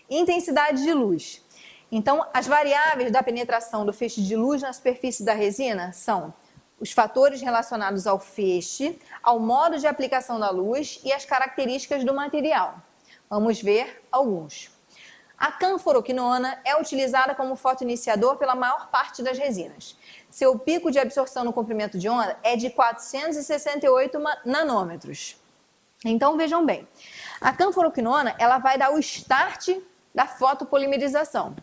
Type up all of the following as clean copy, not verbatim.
Intensidade de luz. Então, as variáveis da penetração do feixe de luz na superfície da resina são os fatores relacionados ao feixe, ao modo de aplicação da luz e as características do material. Vamos ver alguns. A canforoquinona é utilizada como fotoiniciador pela maior parte das resinas. Seu pico de absorção no comprimento de onda é de 468 nanômetros. Então, vejam bem, a canforoquinona ela vai dar o start da fotopolimerização.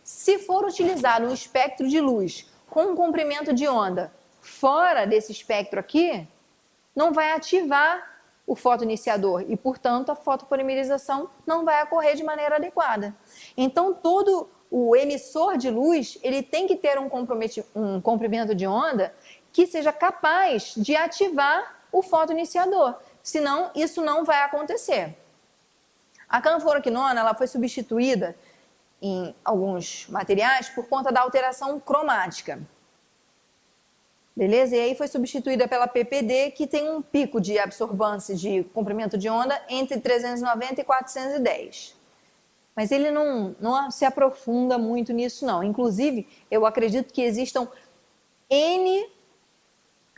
Se for utilizado um espectro de luz com um comprimento de onda fora desse espectro aqui, não vai ativar o fotoiniciador e, portanto, a fotopolimerização não vai ocorrer de maneira adequada. Então, todo o emissor de luz, ele tem que ter um comprimento de onda que seja capaz de ativar o fotoiniciador, senão isso não vai acontecer. A canforoquinona ela foi substituída em alguns materiais por conta da alteração cromática. Beleza? E aí foi substituída pela PPD, que tem um pico de absorvância de comprimento de onda entre 390 e 410. Mas ele não se aprofunda muito nisso, não. Inclusive, eu acredito que existam N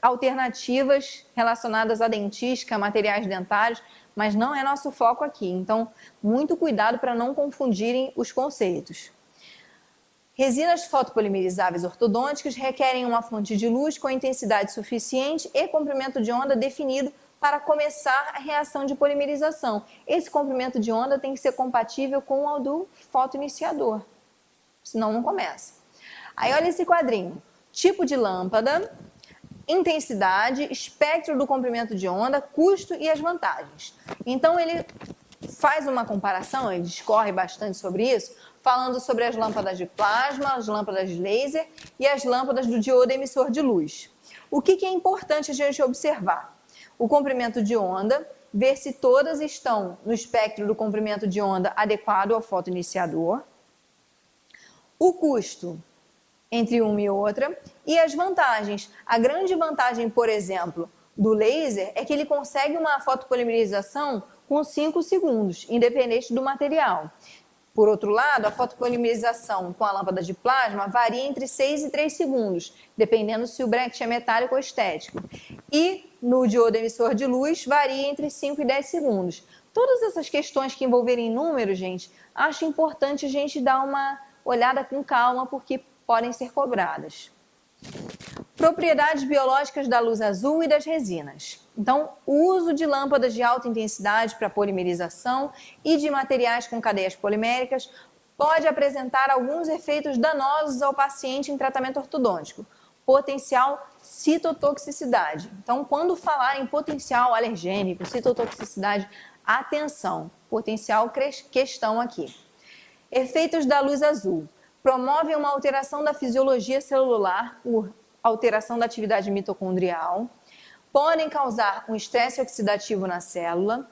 alternativas relacionadas à dentística, a materiais dentários, mas não é nosso foco aqui. Então, muito cuidado para não confundirem os conceitos. Resinas fotopolimerizáveis ortodônticas requerem uma fonte de luz com intensidade suficiente e comprimento de onda definido para começar a reação de polimerização. Esse comprimento de onda tem que ser compatível com o do fotoiniciador, senão não começa. Aí olha esse quadrinho, tipo de lâmpada, intensidade, espectro do comprimento de onda, custo e as vantagens. Então ele faz uma comparação, ele discorre bastante sobre isso, falando sobre as lâmpadas de plasma, as lâmpadas de laser e as lâmpadas do diodo emissor de luz. O que é importante a gente observar? O comprimento de onda, ver se todas estão no espectro do comprimento de onda adequado ao fotoiniciador. O custo entre uma e outra e as vantagens. A grande vantagem, por exemplo, do laser é que ele consegue uma fotopolimerização com 5 segundos, independente do material. Por outro lado, a fotopolimerização com a lâmpada de plasma varia entre 6 e 3 segundos, dependendo se o bracket é metálico ou estético. E no diodo emissor de luz varia entre 5 e 10 segundos. Todas essas questões que envolverem números, gente, acho importante a gente dar uma olhada com calma, porque podem ser cobradas. Propriedades biológicas da luz azul e das resinas. Então, o uso de lâmpadas de alta intensidade para polimerização e de materiais com cadeias poliméricas pode apresentar alguns efeitos danosos ao paciente em tratamento ortodôntico. Potencial citotoxicidade. Então, quando falar em potencial alergênico, citotoxicidade, atenção, potencial questão aqui. Efeitos da luz azul. Promove uma alteração da fisiologia celular por alteração da atividade mitocondrial, podem causar um estresse oxidativo na célula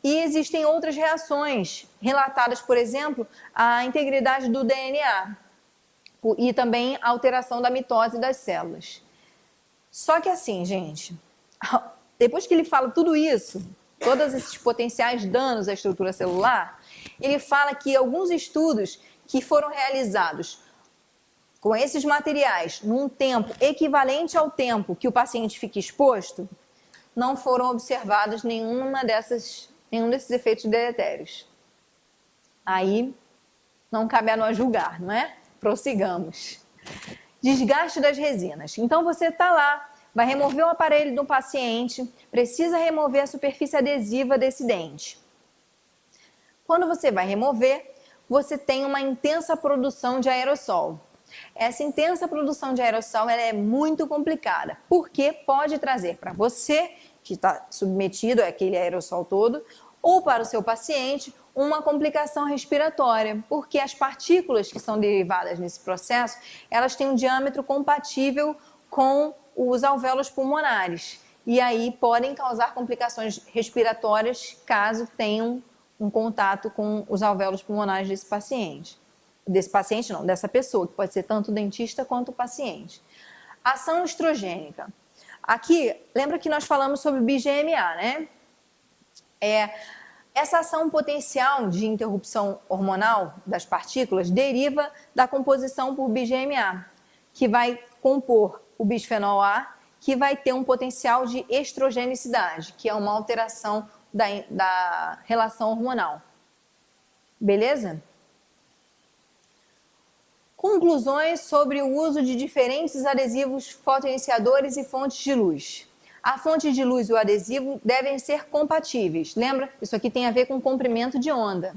e existem outras reações relatadas, por exemplo, a integridade do DNA e também a alteração da mitose das células. Só que assim, gente, depois que ele fala tudo isso, todos esses potenciais danos à estrutura celular, ele fala que alguns estudos que foram realizados com esses materiais num tempo equivalente ao tempo que o paciente fica exposto, não foram observados nenhum desses efeitos deletérios. Aí não cabe a nós julgar, não é? Prossigamos. Desgaste das resinas. Então você está lá, vai remover o aparelho do paciente, precisa remover a superfície adesiva desse dente. Quando você vai remover, você tem uma intensa produção de aerossol. Essa intensa produção de aerossol ela é muito complicada, porque pode trazer para você, que está submetido àquele aerossol todo, ou para o seu paciente, uma complicação respiratória, porque as partículas que são derivadas nesse processo, elas têm um diâmetro compatível com os alvéolos pulmonares, e aí podem causar complicações respiratórias caso tenham um contato com os alvéolos pulmonares desse paciente. Dessa pessoa, que pode ser tanto o dentista quanto o paciente. Ação estrogênica. Aqui, lembra que nós falamos sobre BGMA, né? Essa ação potencial de interrupção hormonal das partículas deriva da composição por BGMA, que vai compor o bisfenol A, que vai ter um potencial de estrogenicidade, que é uma alteração da relação hormonal. Beleza? Conclusões sobre o uso de diferentes adesivos fotoiniciadores e fontes de luz. A fonte de luz e o adesivo devem ser compatíveis. Lembra? Isso aqui tem a ver com comprimento de onda.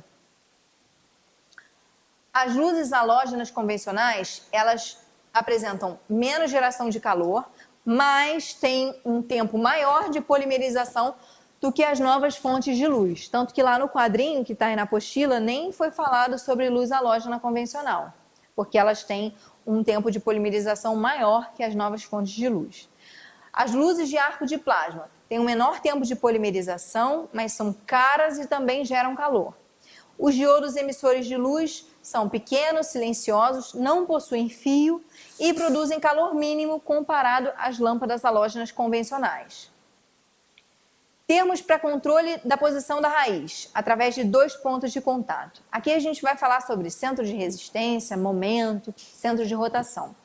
As luzes halógenas convencionais, elas apresentam menos geração de calor, mas têm um tempo maior de polimerização do que as novas fontes de luz. Tanto que lá no quadrinho que está aí na apostila, nem foi falado sobre luz halógena convencional, porque elas têm um tempo de polimerização maior que as novas fontes de luz. As luzes de arco de plasma têm um menor tempo de polimerização, mas são caras e também geram calor. Os diodos emissores de luz são pequenos, silenciosos, não possuem fio e produzem calor mínimo comparado às lâmpadas halógenas convencionais. Termos para controle da posição da raiz, através de 2 pontos de contato. Aqui a gente vai falar sobre centro de resistência, momento, centro de rotação.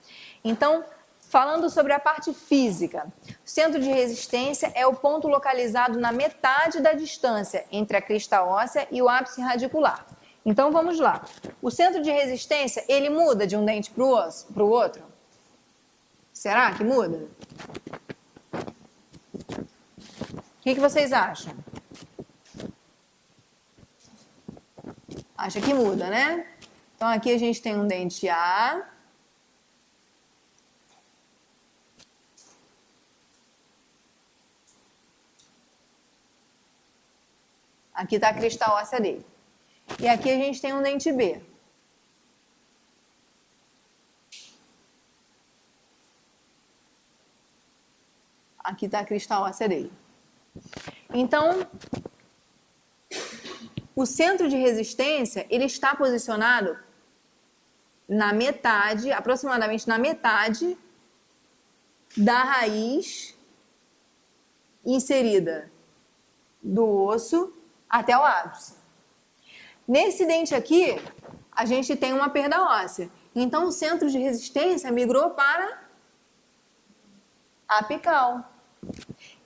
Então, falando sobre a parte física, o centro de resistência é o ponto localizado na metade da distância entre a crista óssea e o ápice radicular. Então, vamos lá. O centro de resistência, ele muda de um dente para o outro? Será que muda? O que vocês acham? Acha que muda, né? Então, aqui a gente tem um dente A. Aqui está a crista óssea dele. E aqui a gente tem um dente B. Aqui está a crista óssea dele. Então, o centro de resistência, ele está posicionado na metade, aproximadamente na metade da raiz inserida do osso até o ápice. Nesse dente aqui, a gente tem uma perda óssea. Então, o centro de resistência migrou para apical.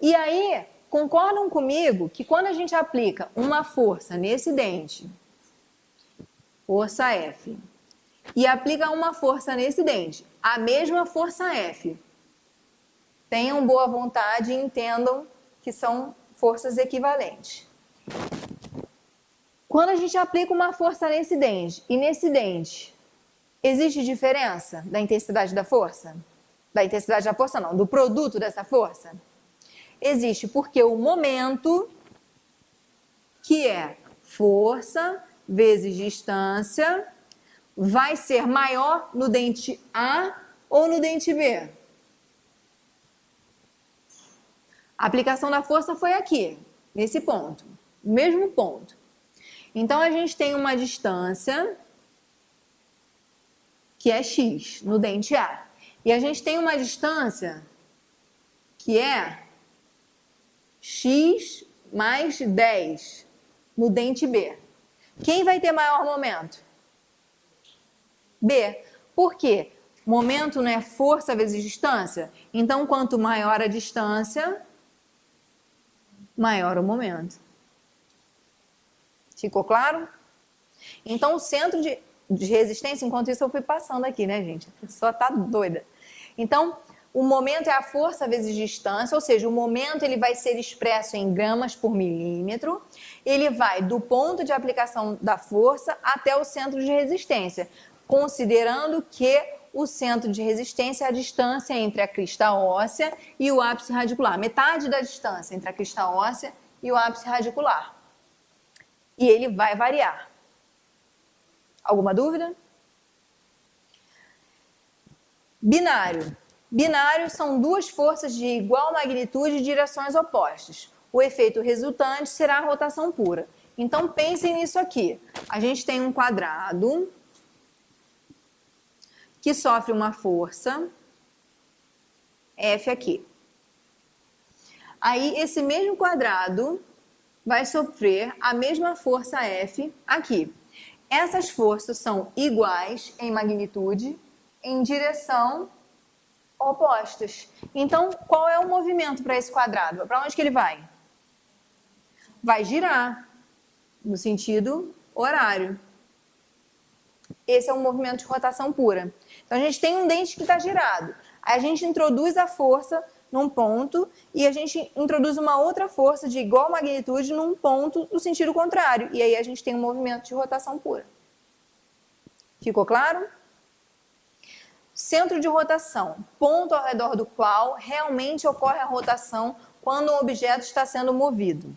E aí, concordam comigo que quando a gente aplica uma força nesse dente, força F, e aplica uma força nesse dente, a mesma força F, tenham boa vontade e entendam que são forças equivalentes. Quando a gente aplica uma força nesse dente e nesse dente, existe diferença da intensidade da força? Da intensidade da força não, do produto dessa força? Existe, porque o momento, que é força vezes distância, vai ser maior no dente A ou no dente B? A aplicação da força foi aqui, nesse ponto, mesmo ponto. Então, a gente tem uma distância que é x no dente A. E a gente tem uma distância que é x mais 10 no dente B. Quem vai ter maior momento? B. Por quê? Momento não é força vezes distância? Então, quanto maior a distância, maior o momento. Ficou claro? Então, o centro de resistência, enquanto isso eu fui passando aqui, né, gente? A pessoa tá doida. Então, o momento é a força vezes distância, ou seja, o momento ele vai ser expresso em gramas por milímetro. Ele vai do ponto de aplicação da força até o centro de resistência, considerando que o centro de resistência é a distância entre a crista óssea e o ápice radicular. Metade da distância entre a crista óssea e o ápice radicular. E ele vai variar. Alguma dúvida? Binário. Binários são duas forças de igual magnitude e direções opostas. O efeito resultante será a rotação pura. Então, pensem nisso aqui. A gente tem um quadrado que sofre uma força F aqui. Aí, esse mesmo quadrado vai sofrer a mesma força F aqui. Essas forças são iguais em magnitude, em direção opostas. Então, qual é o movimento para esse quadrado? Para onde que ele vai? Vai girar, no sentido horário. Esse é um movimento de rotação pura. Então, a gente tem um dente que está girado. Aí a gente introduz a força num ponto e a gente introduz uma outra força de igual magnitude num ponto no sentido contrário. E aí a gente tem um movimento de rotação pura. Ficou claro? Centro de rotação, ponto ao redor do qual realmente ocorre a rotação quando um objeto está sendo movido.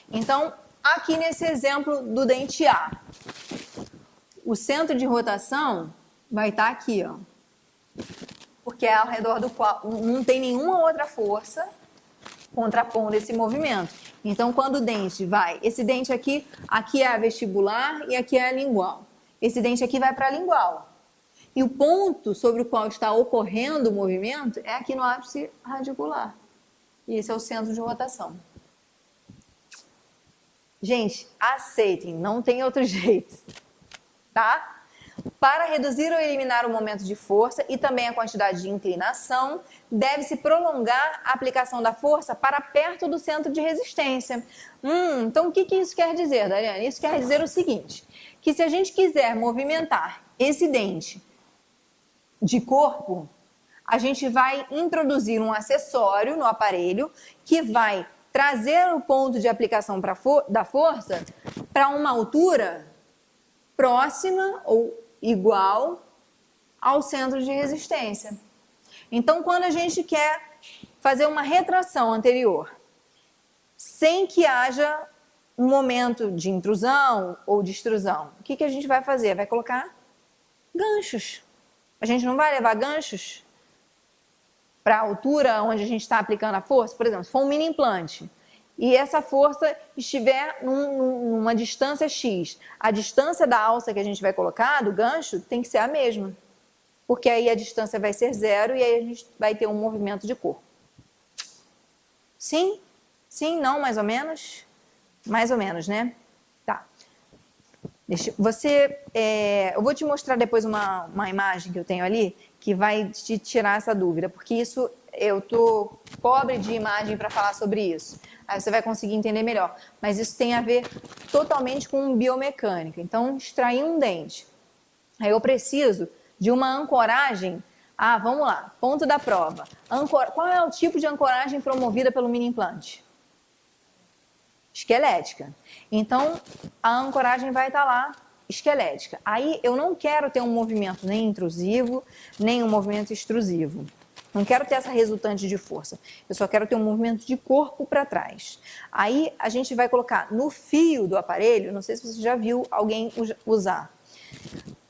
Então, aqui nesse exemplo do dente A, o centro de rotação vai estar aqui, ó. Porque é ao redor do qual não tem nenhuma outra força contrapondo esse movimento. Então, quando o dente vai, esse dente aqui é a vestibular e aqui é a lingual. Esse dente aqui vai para a lingual. E o ponto sobre o qual está ocorrendo o movimento é aqui no ápice radicular. E esse é o centro de rotação. Gente, aceitem, não tem outro jeito, tá? Para reduzir ou eliminar o momento de força e também a quantidade de inclinação, deve-se prolongar a aplicação da força para perto do centro de resistência. Então, o que isso quer dizer, Dariane? Isso quer dizer o seguinte, que se a gente quiser movimentar esse dente de corpo, a gente vai introduzir um acessório no aparelho que vai trazer o ponto de aplicação da força para uma altura próxima ou igual ao centro de resistência. Então, quando a gente quer fazer uma retração anterior, sem que haja um momento de intrusão ou de extrusão, o que a gente vai fazer? Vai colocar ganchos. A gente não vai levar ganchos para a altura onde a gente está aplicando a força? Por exemplo, se for um mini implante e essa força estiver numa distância X, a distância da alça que a gente vai colocar, do gancho, tem que ser a mesma. Porque aí a distância vai ser zero e aí a gente vai ter um movimento de corpo. Sim? Sim? Não? Mais ou menos? Mais ou menos, né? Tá. Eu vou te mostrar depois uma imagem que eu tenho ali que vai te tirar essa dúvida, porque isso eu tô pobre de imagem para falar sobre isso. Aí você vai conseguir entender melhor. Mas isso tem a ver totalmente com biomecânica. Então, extrair um dente. Aí eu preciso de uma ancoragem. Vamos lá, ponto da prova. Qual é o tipo de ancoragem promovida pelo mini implante? Esquelética. Então, a ancoragem vai estar lá, esquelética. Aí eu não quero ter um movimento nem intrusivo, nem um movimento extrusivo. Não quero ter essa resultante de força. Eu só quero ter um movimento de corpo para trás. Aí a gente vai colocar no fio do aparelho, não sei se você já viu alguém usar,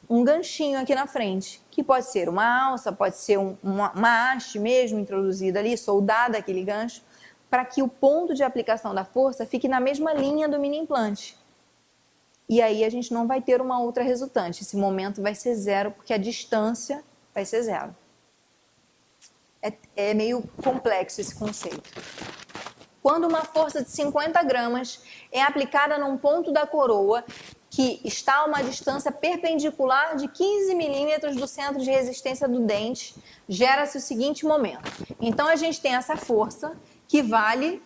um ganchinho aqui na frente, que pode ser uma alça, pode ser uma haste mesmo introduzida ali, soldada aquele gancho, para que o ponto de aplicação da força fique na mesma linha do mini implante. E aí a gente não vai ter uma outra resultante. Esse momento vai ser zero, porque a distância vai ser zero. É meio complexo esse conceito. Quando uma força de 50 gramas é aplicada num ponto da coroa que está a uma distância perpendicular de 15 milímetros do centro de resistência do dente, gera-se o seguinte momento. Então, a gente tem essa força que vale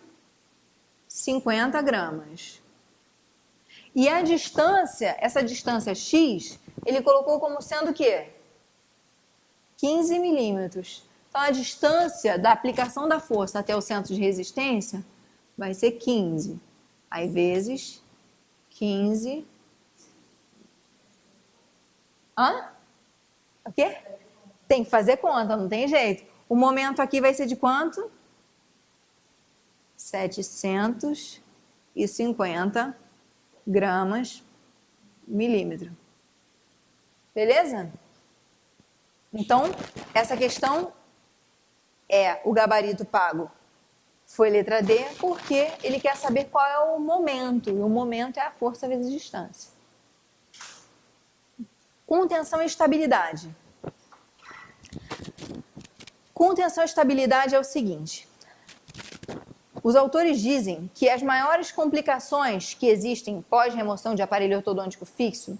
50 gramas. E a distância, essa distância x, ele colocou como sendo o quê? 15 milímetros. Então, a distância da aplicação da força até o centro de resistência vai ser 15. Aí, vezes 15. O quê? Tem que fazer conta, não tem jeito. O momento aqui vai ser de quanto? 750 gramas milímetro. Beleza? Então, essa questão o gabarito pago foi letra D, porque ele quer saber qual é o momento, e o momento é a força vezes distância. Contenção e estabilidade. Contenção e estabilidade é o seguinte: Os autores dizem que as maiores complicações que existem pós-remoção de aparelho ortodôntico fixo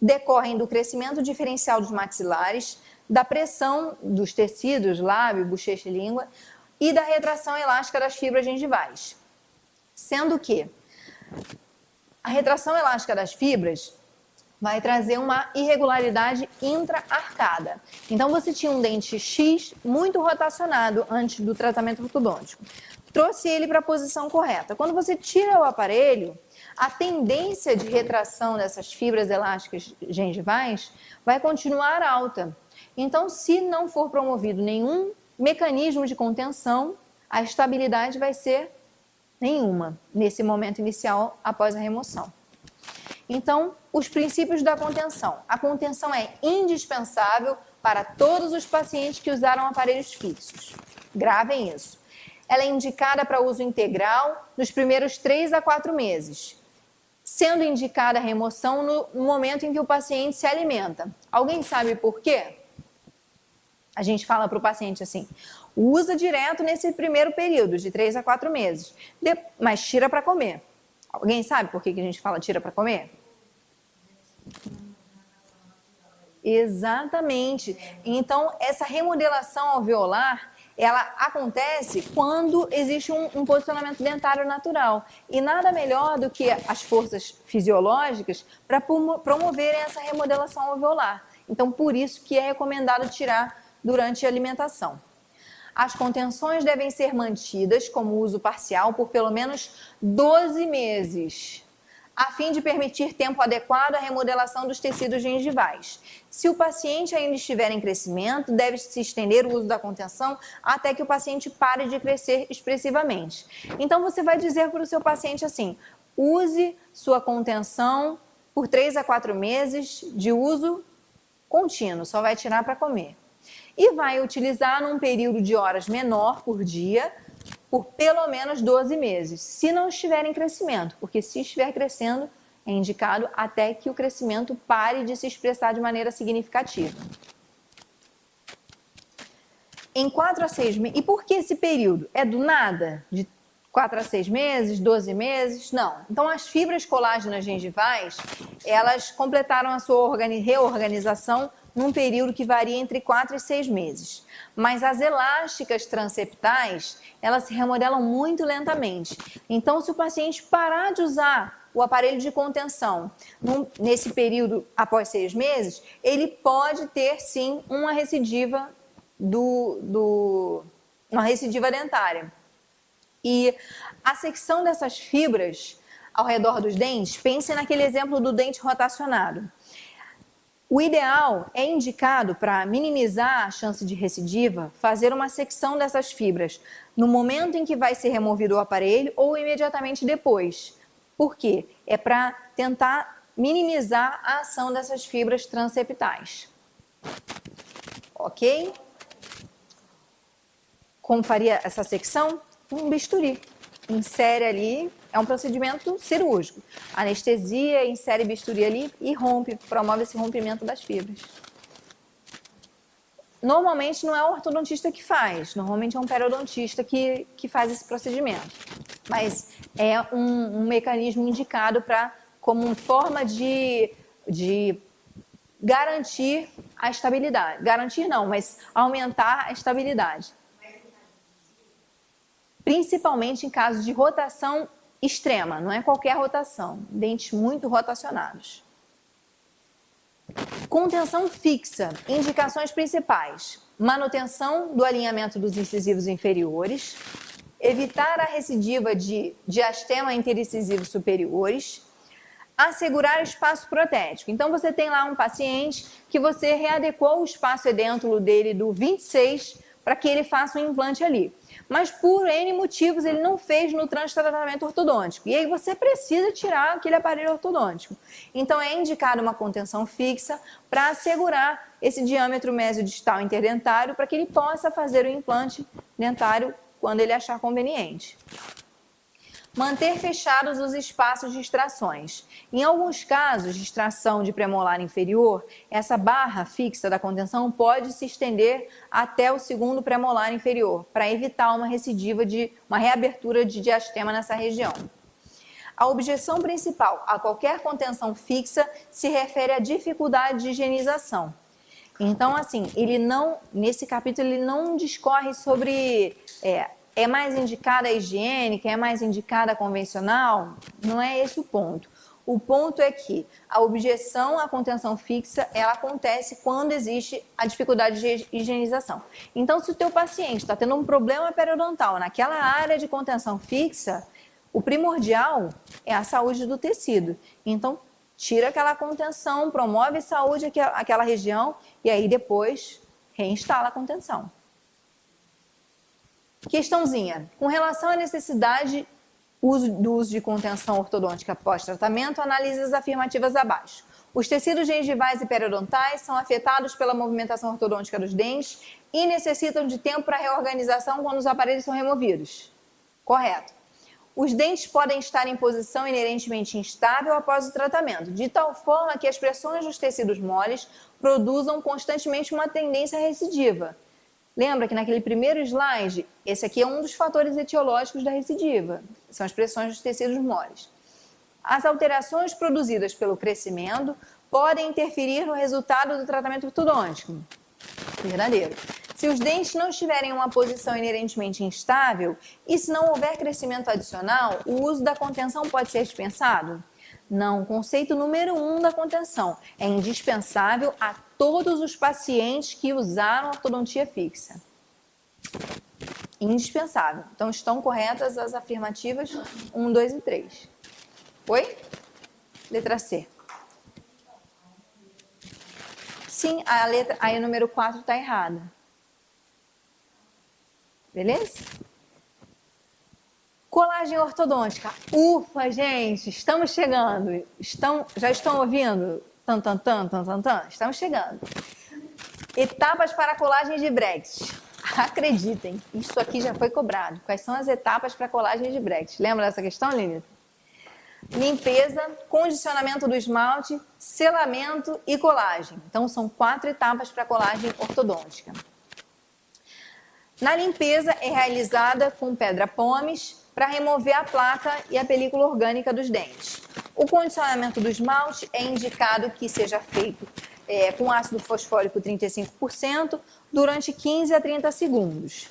decorrem do crescimento diferencial dos maxilares, da pressão dos tecidos, lábio, bochecha e língua, e da retração elástica das fibras gengivais. Sendo que a retração elástica das fibras vai trazer uma irregularidade intra-arcada. Então, você tinha um dente X muito rotacionado antes do tratamento ortodôntico. Trouxe ele para a posição correta. Quando você tira o aparelho, a tendência de retração dessas fibras elásticas gengivais vai continuar alta. Então, se não for promovido nenhum mecanismo de contenção, a estabilidade vai ser nenhuma nesse momento inicial após a remoção. Então, os princípios da contenção. A contenção é indispensável para todos os pacientes que usaram aparelhos fixos. Gravem isso. Ela é indicada para uso integral nos primeiros 3 a 4 meses, sendo indicada a remoção no momento em que o paciente se alimenta. Alguém sabe por quê? A gente fala para o paciente assim, usa direto nesse primeiro período, de 3 a 4 meses, mas tira para comer. Alguém sabe por que a gente fala tira para comer? Exatamente. Então, essa remodelação alveolar, ela acontece quando existe um posicionamento dentário natural. E nada melhor do que as forças fisiológicas para promoverem essa remodelação alveolar. Então, por isso que é recomendado tirar durante a alimentação. As contenções devem ser mantidas como uso parcial por pelo menos 12 meses, a fim de permitir tempo adequado à remodelação dos tecidos gengivais. Se o paciente ainda estiver em crescimento, deve-se estender o uso da contenção até que o paciente pare de crescer expressivamente. Então, você vai dizer para o seu paciente assim, use sua contenção por 3 a 4 meses de uso contínuo, só vai tirar para comer. E vai utilizar num período de horas menor por dia, por pelo menos 12 meses, se não estiver em crescimento, porque se estiver crescendo, é indicado até que o crescimento pare de se expressar de maneira significativa. Em 4 a 6 meses, e por que esse período? É do nada? De 4 a 6 meses, 12 meses? Não. Então, as fibras colágenas gengivais, elas completaram a sua reorganização num período que varia entre 4 e 6 meses. Mas as elásticas transeptais, elas se remodelam muito lentamente. Então, se o paciente parar de usar o aparelho de contenção nesse período após 6 meses, ele pode ter sim uma recidiva uma recidiva dentária. E a secção dessas fibras ao redor dos dentes, pense naquele exemplo do dente rotacionado. O ideal é indicado para minimizar a chance de recidiva, fazer uma secção dessas fibras no momento em que vai ser removido o aparelho ou imediatamente depois. Por quê? É para tentar minimizar a ação dessas fibras transeptais. Ok? Como faria essa secção? Um bisturi. Insere ali, é um procedimento cirúrgico. Anestesia, insere bisturi ali e rompe, promove esse rompimento das fibras. Normalmente não é o ortodontista que faz, normalmente é um periodontista que faz esse procedimento. Mas é um mecanismo indicado como forma de garantir a estabilidade. Garantir não, mas aumentar a estabilidade. Principalmente em casos de rotação extrema, não é qualquer rotação, dentes muito rotacionados. Contenção fixa, indicações principais: manutenção do alinhamento dos incisivos inferiores, evitar a recidiva de diastema interincisivos superiores, assegurar espaço protético. Então, você tem lá um paciente que você readequou o espaço edêntulo dele do 26 para que ele faça um implante ali. Mas por N motivos ele não fez no transtratamento ortodôntico. E aí você precisa tirar aquele aparelho ortodôntico. Então é indicada uma contenção fixa para assegurar esse diâmetro mesiodistal interdentário para que ele possa fazer o implante dentário quando ele achar conveniente. Manter fechados os espaços de extrações. Em alguns casos de extração de premolar inferior, essa barra fixa da contenção pode se estender até o segundo premolar inferior, para evitar uma recidiva uma reabertura de diastema nessa região. A objeção principal a qualquer contenção fixa se refere à dificuldade de higienização. Então, assim, nesse capítulo ele não discorre sobre é mais indicada a higiênica, é mais indicada a convencional? Não é esse o ponto. O ponto é que a objeção à contenção fixa, ela acontece quando existe a dificuldade de higienização. Então, se o teu paciente está tendo um problema periodontal naquela área de contenção fixa, o primordial é a saúde do tecido. Então, tira aquela contenção, promove saúde àquela região e aí depois reinstala a contenção. Questãozinha. Com relação à necessidade do uso de contenção ortodôntica pós-tratamento, analise as afirmativas abaixo. Os tecidos gengivais e periodontais são afetados pela movimentação ortodôntica dos dentes e necessitam de tempo para reorganização quando os aparelhos são removidos. Correto. Os dentes podem estar em posição inerentemente instável após o tratamento, de tal forma que as pressões dos tecidos moles produzam constantemente uma tendência recidiva. Lembra que naquele primeiro slide, esse aqui é um dos fatores etiológicos da recidiva, são as pressões dos tecidos moles. As alterações produzidas pelo crescimento podem interferir no resultado do tratamento ortodôntico. Verdadeiro. Se os dentes não estiverem em uma posição inerentemente instável e se não houver crescimento adicional, o uso da contenção pode ser dispensado? Não, conceito número 1 da contenção, é indispensável a todos os pacientes que usaram ortodontia fixa. Indispensável. Então, estão corretas as afirmativas 1, 2 e 3. Oi? Letra C. Sim, aí o número 4 está errada. Beleza? Colagem ortodôntica. Ufa, gente, estamos chegando. Já estão ouvindo? Tan, tan, tan, tan, tan, tan. Estamos chegando. Etapas para a colagem de Brecht. Acreditem, isso aqui já foi cobrado. Quais são as etapas para a colagem de Brecht? Lembra dessa questão, Lívia? Limpeza, condicionamento do esmalte, selamento e colagem. Então, são 4 etapas para a colagem ortodôntica. Na limpeza, é realizada com pedra pómez para remover a placa e a película orgânica dos dentes. O condicionamento do esmalte é indicado que seja feito com ácido fosfórico 35% durante 15 a 30 segundos.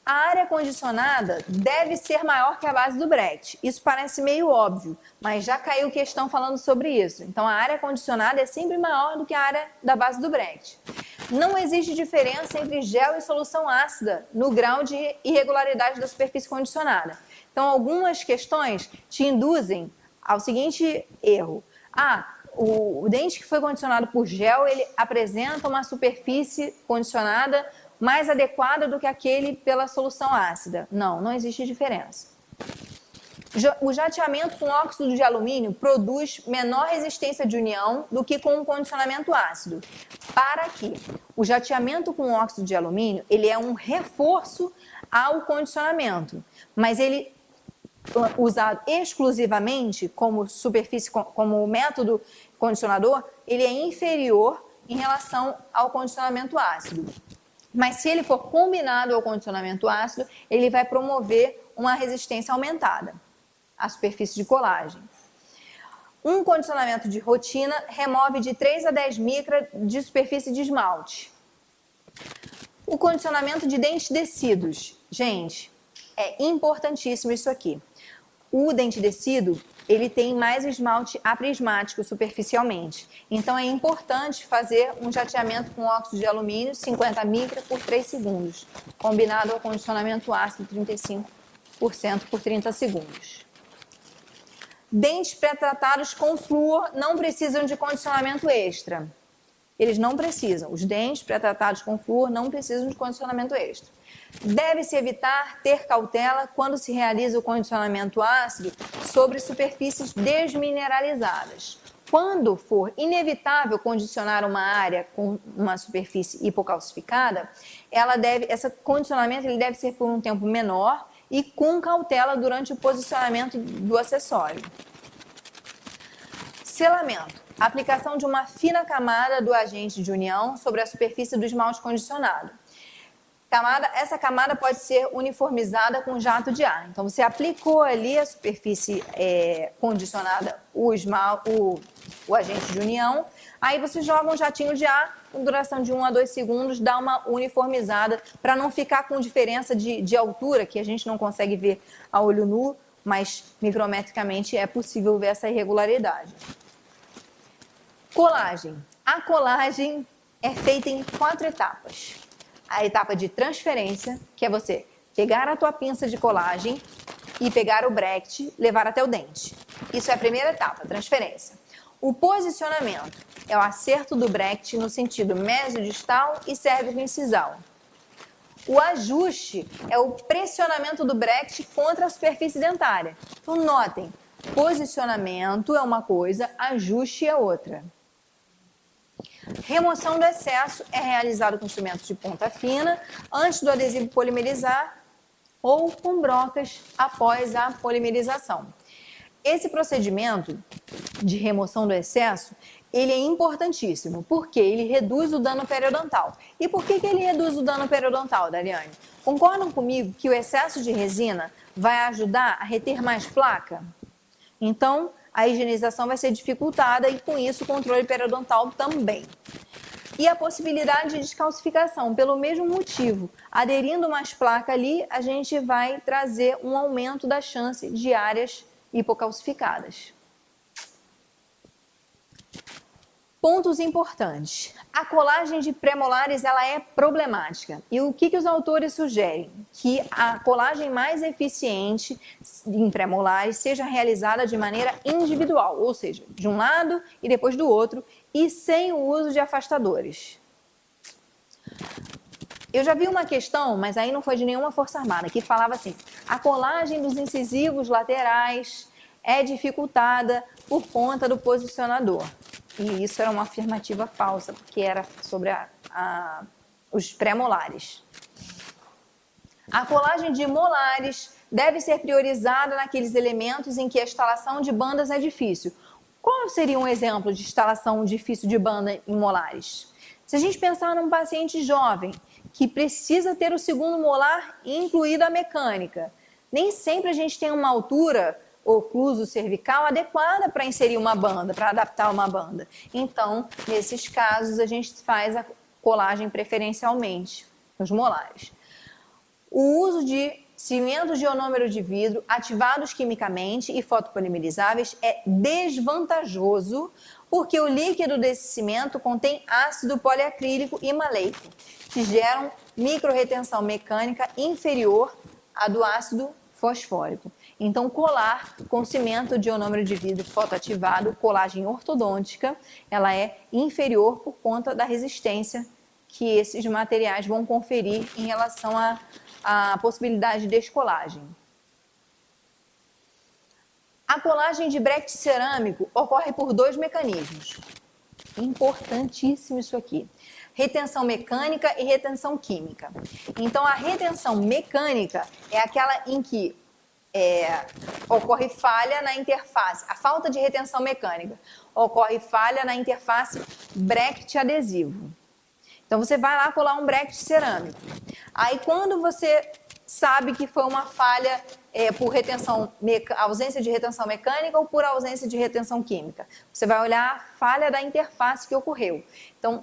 A área condicionada deve ser maior que a base do Brecht. Isso parece meio óbvio, mas já caiu questão falando sobre isso. Então, a área condicionada é sempre maior do que a área da base do Brecht. Não existe diferença entre gel e solução ácida no grau de irregularidade da superfície condicionada. Então, algumas questões te induzem ao seguinte erro. O dente que foi condicionado por gel, ele apresenta uma superfície condicionada mais adequada do que aquele pela solução ácida. Não existe diferença. O jateamento com óxido de alumínio produz menor resistência de união do que com o condicionamento ácido. Para que o jateamento com óxido de alumínio, ele é um reforço ao condicionamento, mas ele usado exclusivamente como superfície, como método condicionador, ele é inferior em relação ao condicionamento ácido. Mas se ele for combinado ao condicionamento ácido, ele vai promover uma resistência aumentada à superfície de colagem. Um condicionamento de rotina remove de 3 a 10 micras de superfície de esmalte. O condicionamento de dentes descidos. Gente, é importantíssimo isso aqui. O dente descido, ele tem mais esmalte aprismático superficialmente. Então, é importante fazer um jateamento com óxido de alumínio, 50 micras por 3 segundos, combinado ao condicionamento ácido, 35% por 30 segundos. Dentes pré-tratados com flúor não precisam de condicionamento extra. Eles não precisam. Os dentes pré-tratados com flúor não precisam de condicionamento extra. Deve-se evitar ter cautela quando se realiza o condicionamento ácido sobre superfícies desmineralizadas. Quando for inevitável condicionar uma área com uma superfície hipocalcificada, esse condicionamento ele deve ser por um tempo menor e com cautela durante o posicionamento do acessório. Selamento. Aplicação de uma fina camada do agente de união sobre a superfície do esmalte condicionado. Essa camada pode ser uniformizada com jato de ar. Então, você aplicou ali a superfície condicionada, o agente de união, aí você joga um jatinho de ar, com duração de 1 a 2 segundos, dá uma uniformizada, para não ficar com diferença de altura, que a gente não consegue ver a olho nu, mas micrometricamente é possível ver essa irregularidade. Colagem. A colagem é feita em 4 etapas. A etapa de transferência, que é você pegar a tua pinça de colagem e pegar o bracket, levar até o dente. Isso é a primeira etapa, transferência. O posicionamento é o acerto do bracket no sentido mesodistal e cérvico-incisal. O ajuste é o pressionamento do bracket contra a superfície dentária. Então, notem, posicionamento é uma coisa, ajuste é outra. Remoção do excesso é realizado com instrumentos de ponta fina, antes do adesivo polimerizar ou com brocas após a polimerização. Esse procedimento de remoção do excesso, ele é importantíssimo, porque ele reduz o dano periodontal. E por que ele reduz o dano periodontal, Dariane? Concordam comigo que o excesso de resina vai ajudar a reter mais placa? Então, a higienização vai ser dificultada e, com isso, o controle periodontal também. E a possibilidade de descalcificação, pelo mesmo motivo. Aderindo mais placa ali, a gente vai trazer um aumento da chance de áreas hipocalcificadas. Pontos importantes. A colagem de premolares ela é problemática. E o que os autores sugerem? Que a colagem mais eficiente em premolares seja realizada de maneira individual, ou seja, de um lado e depois do outro, e sem o uso de afastadores. Eu já vi uma questão, mas aí não foi de nenhuma força armada, que falava assim: a colagem dos incisivos laterais é dificultada por conta do posicionador. E isso era uma afirmativa falsa, porque era sobre os pré-molares. A colagem de molares deve ser priorizada naqueles elementos em que a instalação de bandas é difícil. Qual seria um exemplo de instalação difícil de banda em molares? Se a gente pensar num paciente jovem que precisa ter o segundo molar incluído a mecânica, nem sempre a gente tem uma altura ocluso cervical adequada para inserir uma banda, para adaptar uma banda. Então, nesses casos, a gente faz a colagem preferencialmente nos molares. O uso de cimentos de ionômero de vidro ativados quimicamente e fotopolimerizáveis é desvantajoso porque o líquido desse cimento contém ácido poliacrílico e maleico, que geram microrretenção mecânica inferior à do ácido fosfórico. Então, colar com cimento de ionômero de vidro fotoativado, colagem ortodôntica, ela é inferior por conta da resistência que esses materiais vão conferir em relação à possibilidade de descolagem. A colagem de bracket cerâmico ocorre por 2 mecanismos. Importantíssimo isso aqui. Retenção mecânica e retenção química. Então, a retenção mecânica é aquela em que ocorre falha na interface, a falta de retenção mecânica, ocorre falha na interface bracket adesivo. Então, você vai lá colar um bracket cerâmico. Aí, quando você sabe que foi uma falha por ausência de retenção mecânica ou por ausência de retenção química, você vai olhar a falha da interface que ocorreu. Então,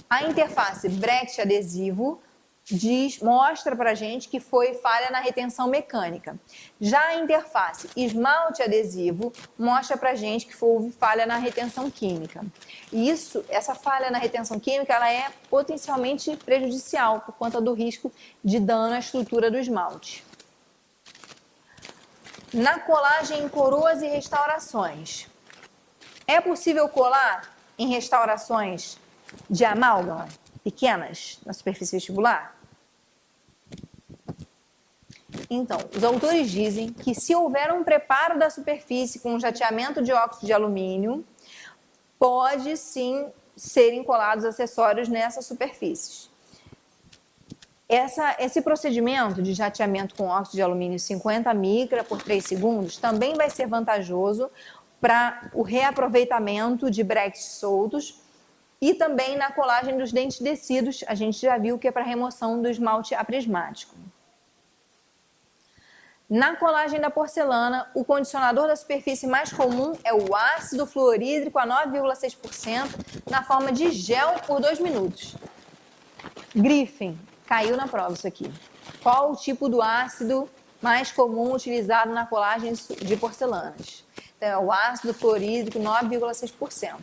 a interface bracket adesivo mostra para a gente que foi falha na retenção mecânica. Já a interface esmalte adesivo mostra para a gente que houve falha na retenção química. E essa falha na retenção química ela é potencialmente prejudicial por conta do risco de dano à estrutura do esmalte. Na colagem em coroas e restaurações, é possível colar em restaurações de amálgama pequenas na superfície vestibular? Então, os autores dizem que se houver um preparo da superfície com jateamento de óxido de alumínio, pode sim serem colados acessórios nessas superfícies. Esse procedimento de jateamento com óxido de alumínio 50 micra por 3 segundos também vai ser vantajoso para o reaproveitamento de bracts soltos e também na colagem dos dentes descidos. A gente já viu que é para remoção do esmalte aprismático. Na colagem da porcelana, o condicionador da superfície mais comum é o ácido fluorídrico a 9,6% na forma de gel por 2 minutos. Griffin, caiu na prova isso aqui. Qual o tipo do ácido mais comum utilizado na colagem de porcelanas? Então, é o ácido fluorídrico 9,6%.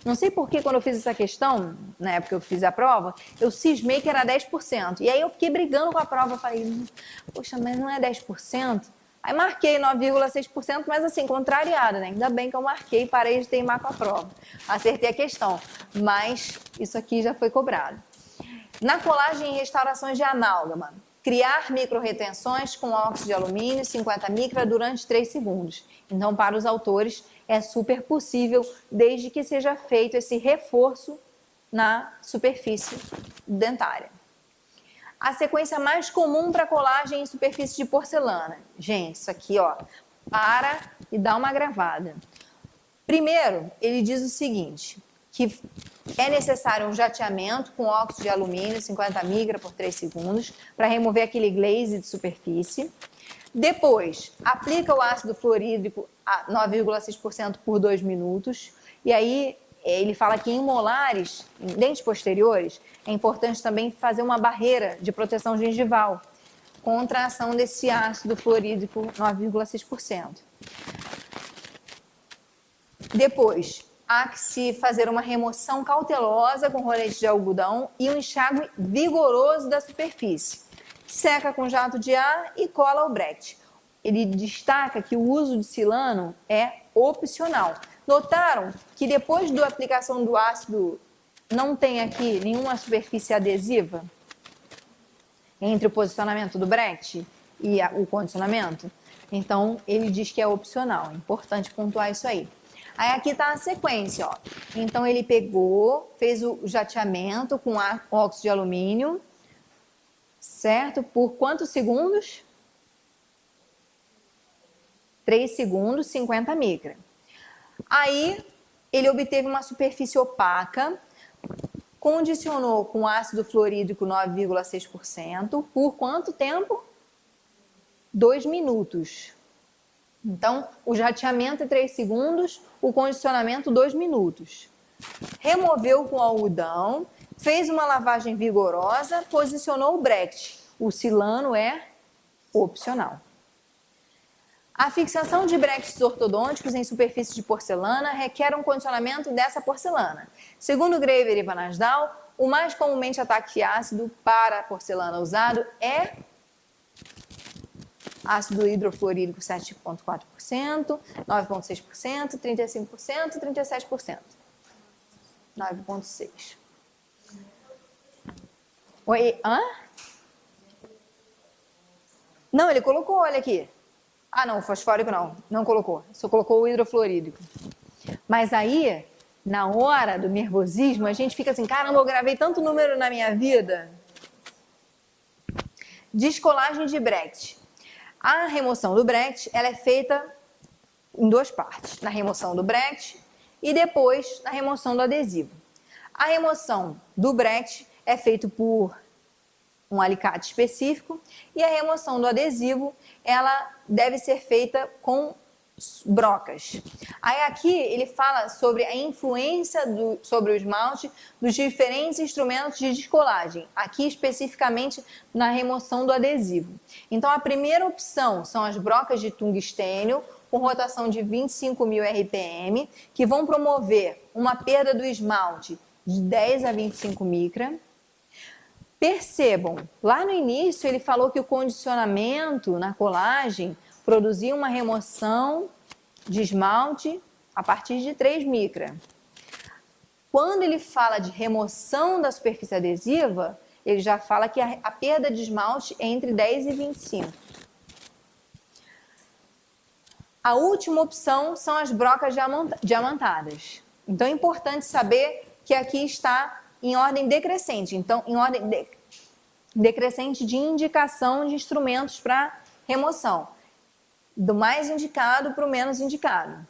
Não sei por que quando eu fiz essa questão, na época que eu fiz a prova, eu cismei que era 10%. E aí eu fiquei brigando com a prova, falei, poxa, mas não é 10%? Aí marquei 9,6%, mas assim, contrariada, né? Ainda bem que eu marquei e parei de teimar com a prova. Acertei a questão, mas isso aqui já foi cobrado. Na colagem e restaurações de amálgama, criar micro-retenções com óxido de alumínio 50 micra durante 3 segundos. Então, para os autores, é super possível, desde que seja feito esse reforço na superfície dentária. A sequência mais comum para colagem em superfície de porcelana. Gente, isso aqui, ó, para e dá uma gravada. Primeiro, ele diz o seguinte, que é necessário um jateamento com óxido de alumínio 50 micra por 3 segundos para remover aquele glaze de superfície. Depois, aplica o ácido fluorídrico a 9,6% por 2 minutos. E aí, ele fala que em molares, em dentes posteriores, é importante também fazer uma barreira de proteção gengival contra a ação desse ácido fluorídrico 9,6%. Depois, há que se fazer uma remoção cautelosa com rolete de algodão e um enxágue vigoroso da superfície. Seca com jato de ar e cola o bract. Ele destaca que o uso de silano é opcional. Notaram que depois da aplicação do ácido não tem aqui nenhuma superfície adesiva entre o posicionamento do bract e o condicionamento? Então, ele diz que é opcional. É importante pontuar isso aí. Aí aqui está a sequência, ó. Então, ele pegou, fez o jateamento com óxido de alumínio, certo? Por quantos segundos? 3 segundos, 50 micra. Aí, ele obteve uma superfície opaca, condicionou com ácido fluorídrico 9,6%. Por quanto tempo? 2 minutos. Então, o jateamento é 3 segundos, o condicionamento 2 minutos. Removeu com algodão, fez uma lavagem vigorosa, posicionou o bract. O silano é opcional. A fixação de bracts ortodônticos em superfície de porcelana requer um condicionamento dessa porcelana. Segundo Graver e Van Asdal, o mais comumente ataque ácido para a porcelana usado é ácido hidrofluorídrico 7,4%, 9,6%, 35% e 37%. 9,6%. Oi, hã? Não, ele colocou, olha aqui. Ah, não, o fosfórico não colocou. Só colocou o hidrofluorídrico. Mas aí, na hora do nervosismo, a gente fica assim, caramba, eu gravei tanto número na minha vida. Descolagem de bract. A remoção do bract, ela é feita em 2 partes. Na remoção do bract e depois na remoção do adesivo. A remoção do bract é feita por um alicate específico e a remoção do adesivo, ela deve ser feita com brocas. Aí aqui ele fala sobre a influência sobre o esmalte dos diferentes instrumentos de descolagem, aqui especificamente na remoção do adesivo. Então a primeira opção são as brocas de tungstênio com rotação de 25.000 RPM, que vão promover uma perda do esmalte de 10 a 25 micra. Percebam, lá no início ele falou que o condicionamento na colagem produzia uma remoção de esmalte a partir de 3 micra. Quando ele fala de remoção da superfície adesiva, ele já fala que a perda de esmalte é entre 10 e 25. A última opção são as brocas diamantadas. Então é importante saber que aqui está em ordem decrescente. Então, em ordem decrescente de indicação de instrumentos para remoção, do mais indicado para o menos indicado,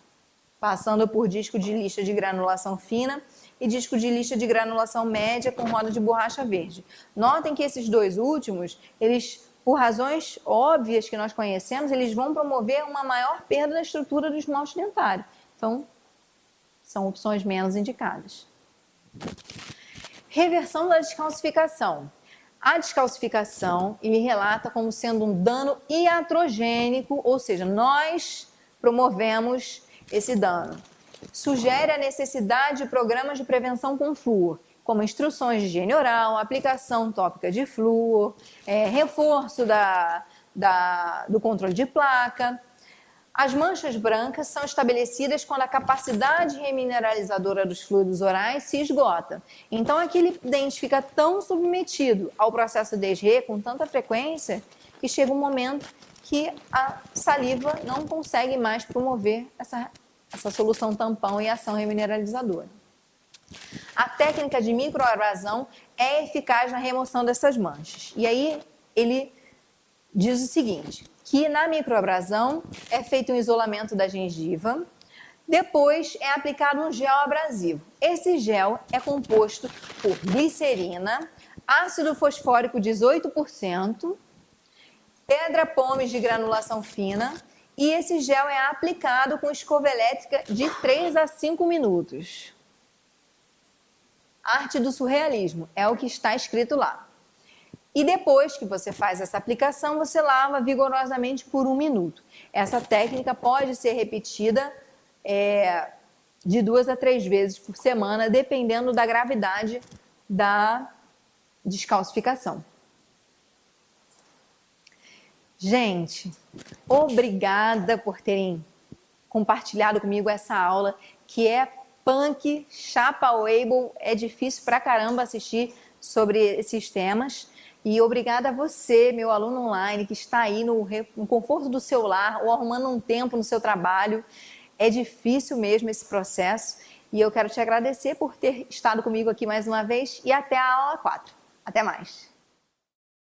passando por disco de lixa de granulação fina e disco de lixa de granulação média com roda de borracha verde. Notem que esses dois últimos, eles, por razões óbvias que nós conhecemos, eles vão promover uma maior perda da estrutura do esmalte dentário. Então, são opções menos indicadas. Reversão da descalcificação. A descalcificação, ele relata como sendo um dano iatrogênico, ou seja, nós promovemos esse dano. Sugere a necessidade de programas de prevenção com flúor, como instruções de higiene oral, aplicação tópica de flúor, reforço do controle de placa. As manchas brancas são estabelecidas quando a capacidade remineralizadora dos fluidos orais se esgota. Então, aquele dente fica tão submetido ao processo de desrê com tanta frequência que chega um momento que a saliva não consegue mais promover essa solução tampão e ação remineralizadora. A técnica de microabrasão é eficaz na remoção dessas manchas. E aí ele diz o seguinte, que na microabrasão é feito um isolamento da gengiva, depois é aplicado um gel abrasivo. Esse gel é composto por glicerina, ácido fosfórico 18%, pedra pómez de granulação fina, e esse gel é aplicado com escova elétrica de 3 a 5 minutos. Arte do surrealismo, é o que está escrito lá. E depois que você faz essa aplicação, você lava vigorosamente por 1 minuto. Essa técnica pode ser repetida de 2 a 3 vezes por semana, dependendo da gravidade da descalcificação. Gente, obrigada por terem compartilhado comigo essa aula, que é punk, chapa Weibull, é difícil pra caramba assistir sobre esses temas. E obrigada a você, meu aluno online, que está aí no conforto do seu lar ou arrumando um tempo no seu trabalho. É difícil mesmo esse processo e eu quero te agradecer por ter estado comigo aqui mais uma vez e até a aula 4. Até mais!